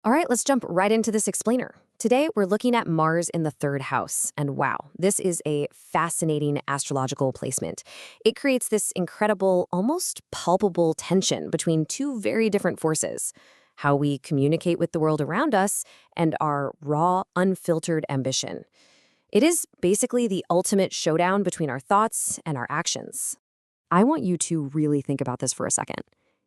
All right, let's jump right into this explainer. Today, we're looking at Mars in the third house. And wow, this is a fascinating astrological placement. It creates this incredible, almost palpable tension between two very different forces: how we communicate with the world around us and our raw, unfiltered ambition. It is basically the ultimate showdown between our thoughts and our actions. I want you to really think about this for a second.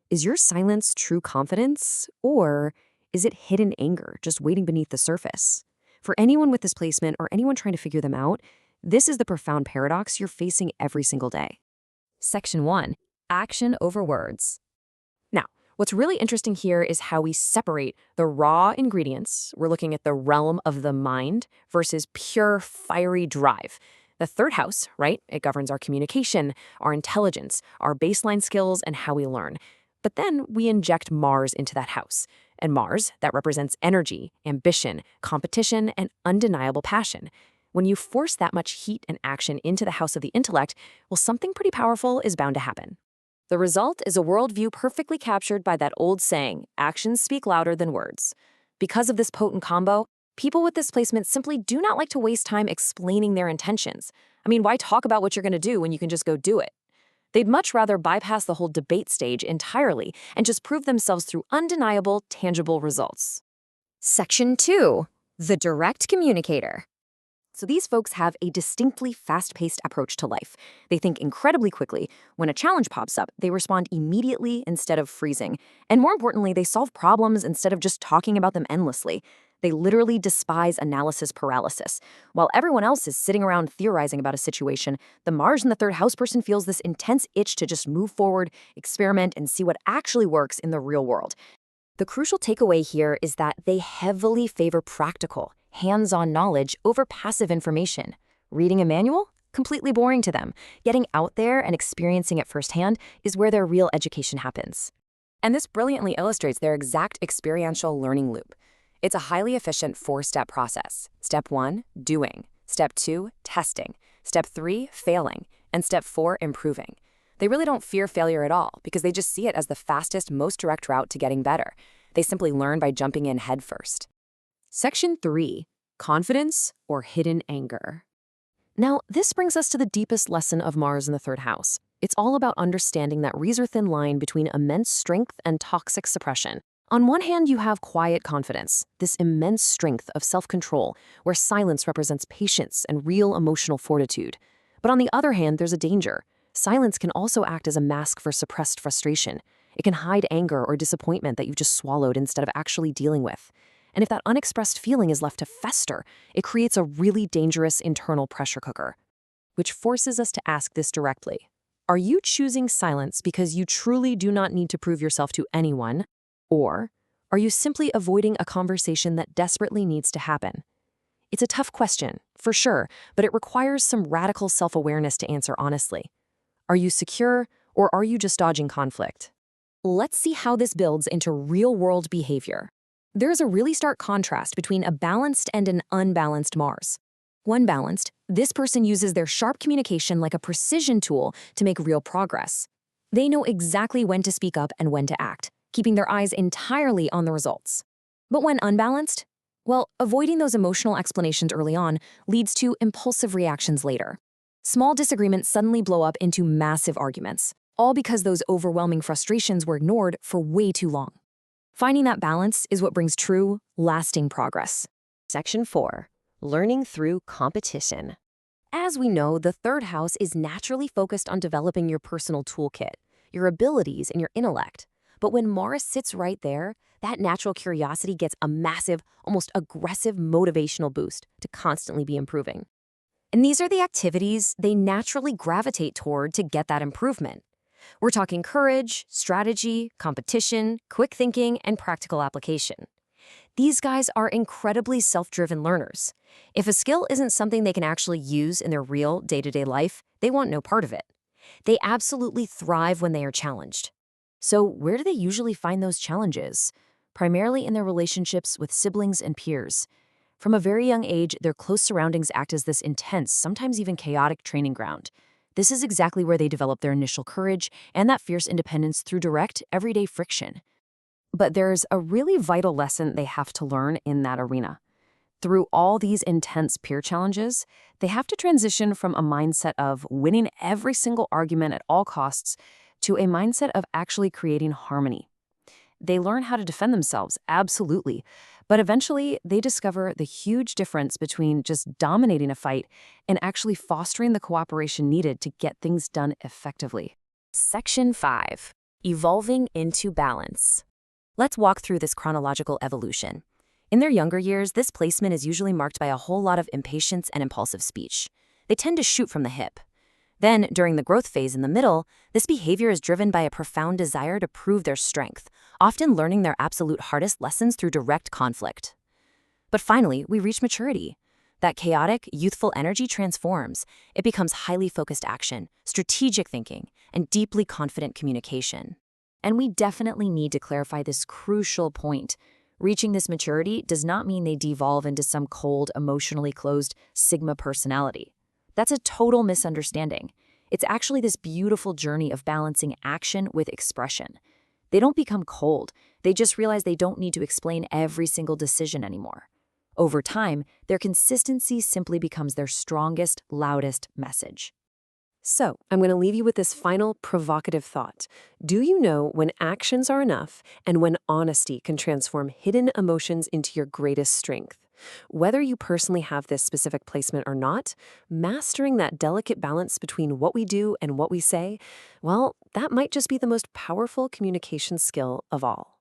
Is your silence true confidence, or is it hidden anger just waiting beneath the surface? For anyone with this placement or anyone trying to figure them out, this is the profound paradox you're facing every single day. Section 1. Action over words. Now, what's really interesting here is how we separate the raw ingredients. We're looking at the realm of the mind versus pure fiery drive. The third house, right? It governs our communication, our intelligence, our baseline skills, and how we learn. But then we inject Mars into that house. And Mars, that represents energy, ambition, competition, and undeniable passion. When you force that much heat and action into the house of the intellect, well, something pretty powerful is bound to happen. The result is a worldview perfectly captured by that old saying, actions speak louder than words. Because of this potent combo, people with this placement simply do not like to waste time explaining their intentions. I mean, why talk about what you're going to do when you can just go do it? They'd much rather bypass the whole debate stage entirely and just prove themselves through undeniable, tangible results. Section 2. The direct communicator. So these folks have a distinctly fast-paced approach to life. They think incredibly quickly. When a challenge pops up, they respond immediately instead of freezing. And more importantly, they solve problems instead of just talking about them endlessly. They literally despise analysis paralysis. While everyone else is sitting around theorizing about a situation, the Mars in the third house person feels this intense itch to just move forward, experiment, and see what actually works in the real world. The crucial takeaway here is that they heavily favor practical, hands-on knowledge over passive information. Reading a manual? Completely boring to them. Getting out there and experiencing it firsthand is where their real education happens. And this brilliantly illustrates their exact experiential learning loop. It's a highly efficient 4-step process. Step 1, doing. Step 2, testing. Step 3, failing. And Step 4, improving. They really don't fear failure at all because they just see it as the fastest, most direct route to getting better. They simply learn by jumping in head first. Section 3. Confidence or hidden anger. Now, this brings us to the deepest lesson of Mars in the third house. It's all about understanding that razor-thin line between immense strength and toxic suppression. On one hand, you have quiet confidence, this immense strength of self-control, where silence represents patience and real emotional fortitude. But on the other hand, there's a danger. Silence can also act as a mask for suppressed frustration. It can hide anger or disappointment that you've just swallowed instead of actually dealing with. And if that unexpressed feeling is left to fester, it creates a really dangerous internal pressure cooker. Which forces us to ask this directly. Are you choosing silence because you truly do not need to prove yourself to anyone? Or are you simply avoiding a conversation that desperately needs to happen? It's a tough question, for sure, but it requires some radical self-awareness to answer honestly. Are you secure, or are you just dodging conflict? Let's see how this builds into real-world behavior. There's a really stark contrast between a balanced and an unbalanced Mars. When balanced, this person uses their sharp communication like a precision tool to make real progress. They know exactly when to speak up and when to act, keeping their eyes entirely on the results. But when unbalanced, well, avoiding those emotional explanations early on leads to impulsive reactions later. Small disagreements suddenly blow up into massive arguments, all because those overwhelming frustrations were ignored for way too long. Finding that balance is what brings true, lasting progress. Section 4. Learning through competition. As we know, the third house is naturally focused on developing your personal toolkit, your abilities, and your intellect. But when Mars sits right there, that natural curiosity gets a massive, almost aggressive motivational boost to constantly be improving. And these are the activities they naturally gravitate toward to get that improvement. We're talking courage, strategy, competition, quick thinking, and practical application. These guys are incredibly self-driven learners. If a skill isn't something they can actually use in their real day-to-day life, they want no part of it. They absolutely thrive when they are challenged. So where do they usually find those challenges? Primarily in their relationships with siblings and peers. From a very young age, their close surroundings act as this intense, sometimes even chaotic training ground. This is exactly where they develop their initial courage and that fierce independence through direct, everyday friction. But there's a really vital lesson they have to learn in that arena. Through all these intense peer challenges, they have to transition from a mindset of winning every single argument at all costs to a mindset of actually creating harmony. They learn how to defend themselves, absolutely, but eventually they discover the huge difference between just dominating a fight and actually fostering the cooperation needed to get things done effectively. Section 5. Evolving into balance. Let's walk through this chronological evolution. In their younger years, this placement is usually marked by a whole lot of impatience and impulsive speech. They tend to shoot from the hip. Then, during the growth phase in the middle, this behavior is driven by a profound desire to prove their strength, often learning their absolute hardest lessons through direct conflict. But finally, we reach maturity. That chaotic, youthful energy transforms. It becomes highly focused action, strategic thinking, and deeply confident communication. And we definitely need to clarify this crucial point. Reaching this maturity does not mean they devolve into some cold, emotionally closed Sigma personality. That's a total misunderstanding. It's actually this beautiful journey of balancing action with expression. They don't become cold. They just realize they don't need to explain every single decision anymore. Over time, their consistency simply becomes their strongest, loudest message. So, I'm going to leave you with this final provocative thought. Do you know when actions are enough and when honesty can transform hidden emotions into your greatest strength? Whether you personally have this specific placement or not, mastering that delicate balance between what we do and what we say, well, that might just be the most powerful communication skill of all.